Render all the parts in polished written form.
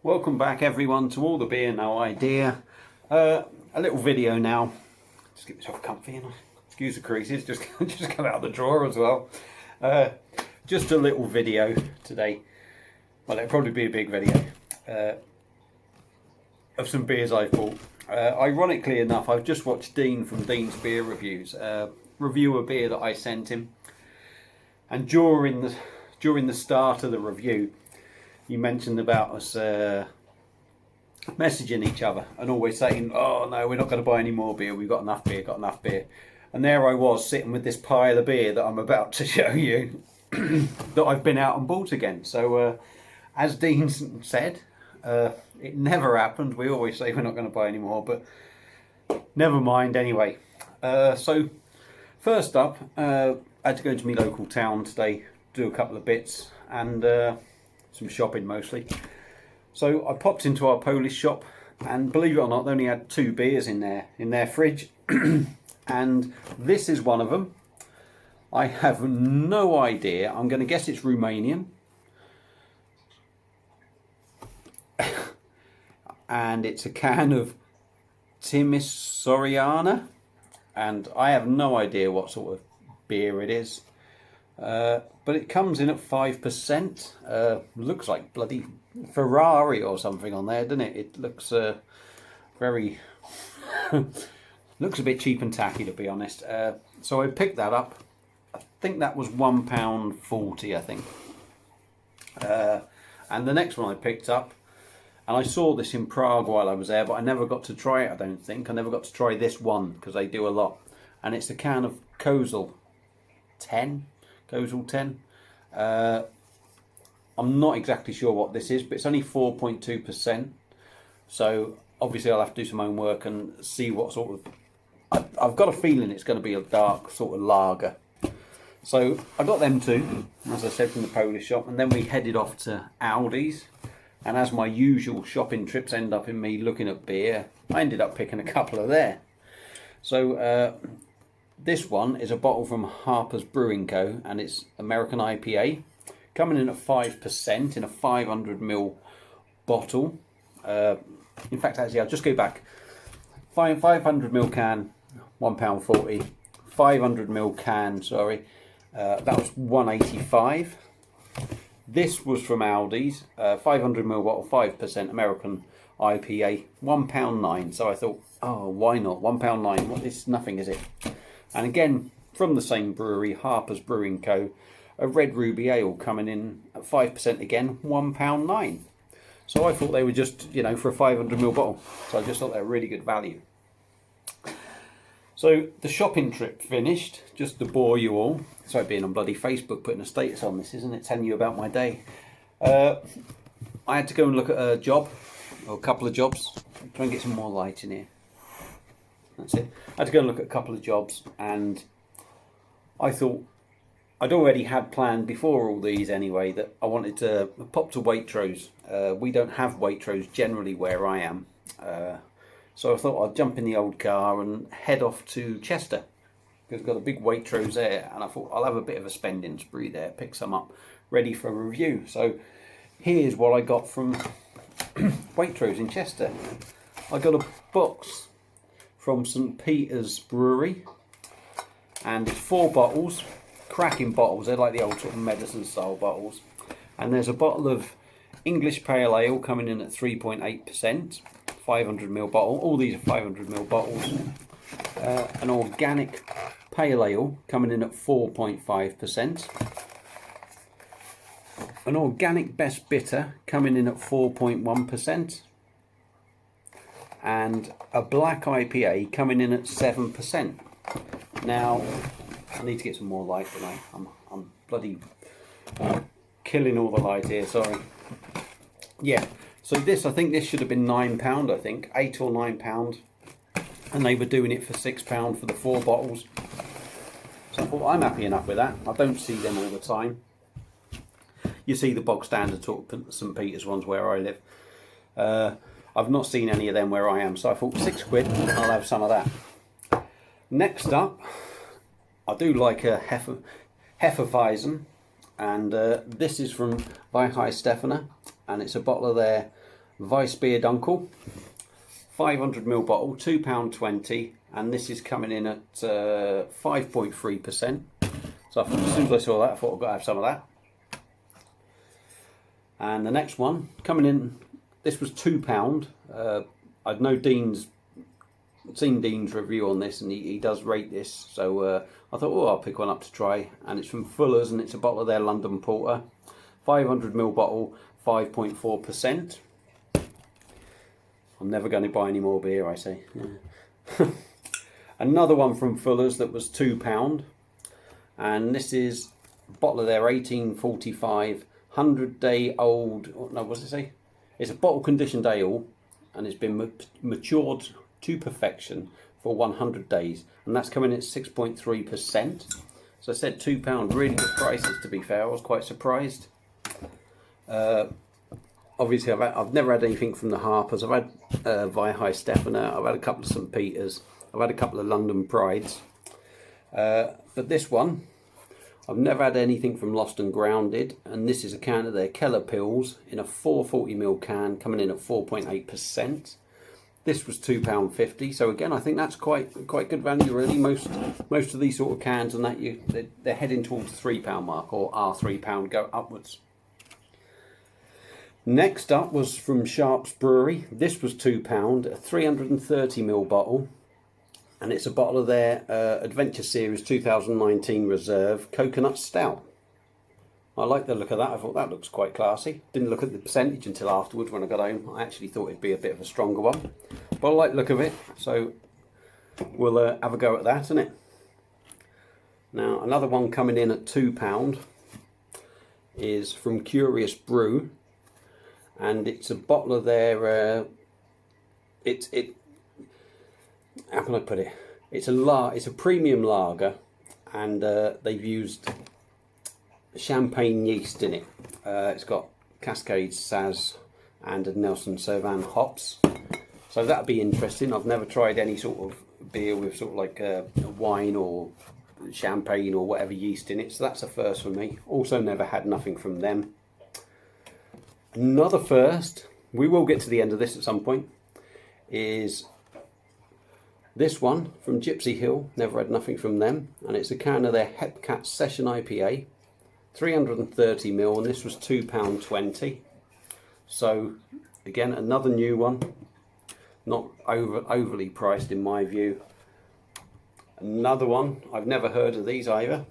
Welcome back everyone to All the Beer No Idea. A little video now. Just get myself comfy and excuse the creases, just come out of the drawer as well. Just a little video today. Well, it'll probably be a big video of some beers I've bought. Ironically enough, I've just watched Dean from Dean's Beer Reviews review a beer that I sent him, and during the start of the review, you mentioned about us messaging each other and always saying, "Oh no, we're not going to buy any more beer. We've got enough beer, got enough beer." And there I was sitting with this pile of beer that I'm about to show you that I've been out and bought again. So as Dean said, it never happened. We always say we're not going to buy any more, but never mind anyway. So first up, I had to go to my local town today, do a couple of bits and some shopping mostly. So I popped into our Polish shop, and believe it or not, they only had 2 beers in their fridge, and this is one of them. I have no idea. I'm going to guess it's Romanian, and it's a can of Timisoara, and I have no idea what sort of beer it is. But it comes in at 5%. Looks like bloody Ferrari or something on there, doesn't it? It looks very looks a bit cheap and tacky, to be honest. So I picked that up. I think that was £1.40, I think. And the next one I picked up, and I saw this in Prague while I was there, but I never got to try it. I don't think I never got to try this one because they do a lot. And it's a can of Kozel 10. I'm not exactly sure what this is, but it's only 4.2%. So obviously I'll have to do some homework and see what sort of... I've got a feeling it's going to be a dark sort of lager. So I got them two, as I said, from the Polish shop, and then we headed off to Aldi's. And as my usual shopping trips end up in me looking at beer, I ended up picking a couple of there. So this one is a bottle from Harper's Brewing Co. and it's American IPA, coming in at 5% in a 500ml bottle. In fact, actually, I'll just go back. 500ml can, £1.40. 500ml can, sorry, that was £1.85. This was from Aldi's, 500ml bottle, 5% American IPA, £1.09. So I thought, oh, why not? £1.09. What? It's nothing, is it? And again, from the same brewery, Harper's Brewing Co., a Red Ruby Ale coming in at 5% again, £1.09. So I thought they were just, for a 500ml bottle. So I just thought they were really good value. So the shopping trip finished, just to bore you all. Sorry, being on bloody Facebook putting a status on this, isn't it? Telling you about my day. I had to go and look at a job, or a couple of jobs. Try and get some more light in here. That's it. I had to go and look at a couple of jobs, and I thought I'd already had planned before all these anyway that I wanted to pop to Waitrose. We don't have Waitrose generally where I am, so I thought I'd jump in the old car and head off to Chester because I've got a big Waitrose there, and I thought I'll have a bit of a spending spree there, pick some up, ready for a review. So here's what I got from Waitrose in Chester. I got a box from St. Peter's Brewery, and it's 4 bottles, cracking bottles. They're like the old sort of medicine style bottles. And there's a bottle of English Pale Ale coming in at 3.8%, 500ml bottle. All these are 500ml bottles. An organic Pale Ale coming in at 4.5%. An organic Best Bitter coming in at 4.1%. And a black IPA coming in at 7%. Now, I need to get some more light tonight. I'm bloody killing all the light here, sorry. Yeah, so I think this should have been £9, I think, £8 or £9. And they were doing it for £6 for the 4 bottles. So I thought, I'm happy enough with that. I don't see them all the time. You see the bog standard sort of St. Peter's ones where I live. I've not seen any of them where I am, so I thought £6, I'll have some of that. Next up, I do like a Hefeweizen, and this is from Weichei Stefana, and it's a bottle of their Weiss Beer Dunkel, 500ml bottle, £2.20, and this is coming in at 5.3%. So as soon as I saw that, I thought I've got to have some of that. And the next one coming in, this was £2. I'd seen Dean's review on this, and he does rate this, so I thought, oh, I'll pick one up to try. And it's from Fuller's, and it's a bottle of their London Porter, 500ml bottle, 5.4%. I'm never going to buy any more beer, I say. Yeah. Another one from Fuller's that was £2, and this is a bottle of their 1845 100-day-old. No, what does it say? It's a bottle conditioned ale, and it's been matured to perfection for 100 days, and that's coming at 6.3%. So I said £2, really good prices, to be fair. I was quite surprised. Obviously I've never had anything from the Harpers. I've had Weihai Stefano, I've had a couple of St Peters, I've had a couple of London Prides, but this one I've never had anything from Lost and Grounded, and this is a can of their Keller Pills in a 440ml can, coming in at 4.8%. This was £2.50, so again, I think that's quite good value, really. Most of these sort of cans and that, they're heading towards the £3 mark, or are £3, go upwards. Next up was from Sharps Brewery. This was £2, a 330ml bottle, and it's a bottle of their Adventure Series 2019 Reserve Coconut Stout. I like the look of that. I thought that looks quite classy. Didn't look at the percentage until afterwards when I got home. I actually thought it'd be a bit of a stronger one, but I like the look of it, so we'll have a go at that, isn't it? Now, another one coming in at £2 is from Curious Brew, and it's a bottle of their how can I put it? It's a premium lager, and they've used champagne yeast in it. It's got Cascade Saz and Nelson Sauvin hops, so that'd be interesting. I've never tried any sort of beer with sort of like a wine or champagne or whatever yeast in it, so that's a first for me. Also never had nothing from them. Another first, we will get to the end of this at some point, is this one from Gypsy Hill. Never had nothing from them, and it's a can of their Hepcat Session IPA, 330ml, and this was £2.20. So again, another new one, not overly priced in my view. Another one, I've never heard of these either,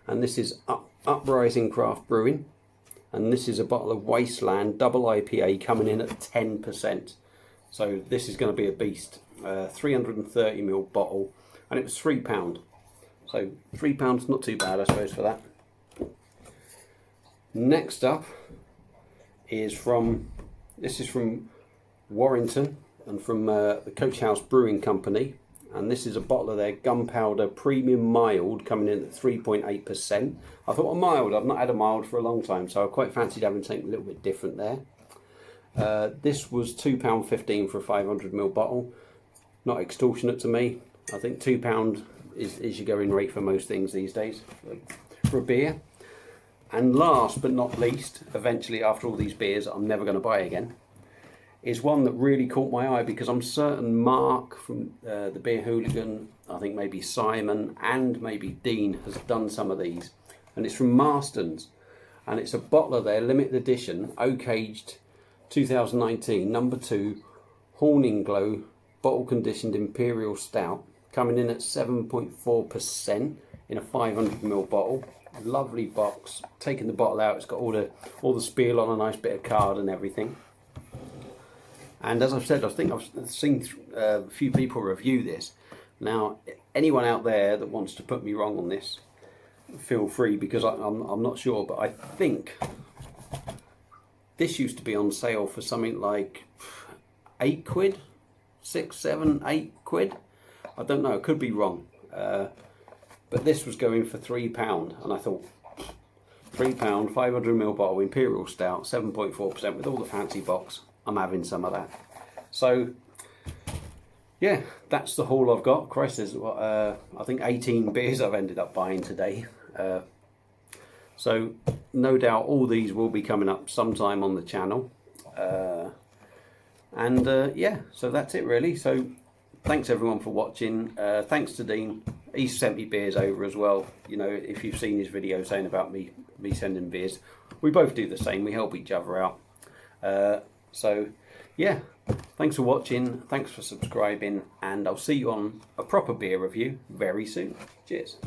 and this is Uprising Craft Brewing, and this is a bottle of Wasteland Double IPA coming in at 10%. So this is going to be a beast. 330ml bottle, and it was £3. So £3, not too bad, I suppose, for that. Next up is from Warrington, and from the Coach House Brewing Company, and this is a bottle of their Gunpowder Premium Mild coming in at 3.8%. I thought a mild, I've not had a mild for a long time, so I quite fancied having something a little bit different there. This was £2.15 for a 500ml bottle. Not extortionate to me. I think £2 is your going rate for most things these days for a beer. And last but not least, eventually after all these beers I'm never going to buy again, is one that really caught my eye, because I'm certain Mark from the Beer Hooligan, I think maybe Simon and maybe Dean has done some of these, and it's from Marston's, and it's a bottle of their limited edition oak aged 2019 number 2 Horning Glow bottle conditioned Imperial Stout, coming in at 7.4% in a 500ml bottle. Lovely box. Taking the bottle out, it's got all the spiel on, a nice bit of card and everything. And as I've said, I think I've seen a few people review this. Now, anyone out there that wants to put me wrong on this, feel free, because I'm not sure, but I think this used to be on sale for something like £8, 6, 7, 8 quid. I don't know, I could be wrong. But this was going for £3, and I thought, £3, 500ml bottle Imperial Stout, 7.4% with all the fancy box. I'm having some of that. So yeah, that's the haul I've got. Christ, there's I think 18 beers I've ended up buying today. So no doubt all these will be coming up sometime on the channel. And yeah, so that's it really. So thanks everyone for watching. Thanks to Dean. He's sent me beers over as well. You know, if you've seen his video saying about me sending beers, we both do the same. We help each other out. So yeah, thanks for watching. Thanks for subscribing, and I'll see you on a proper beer review very soon. Cheers.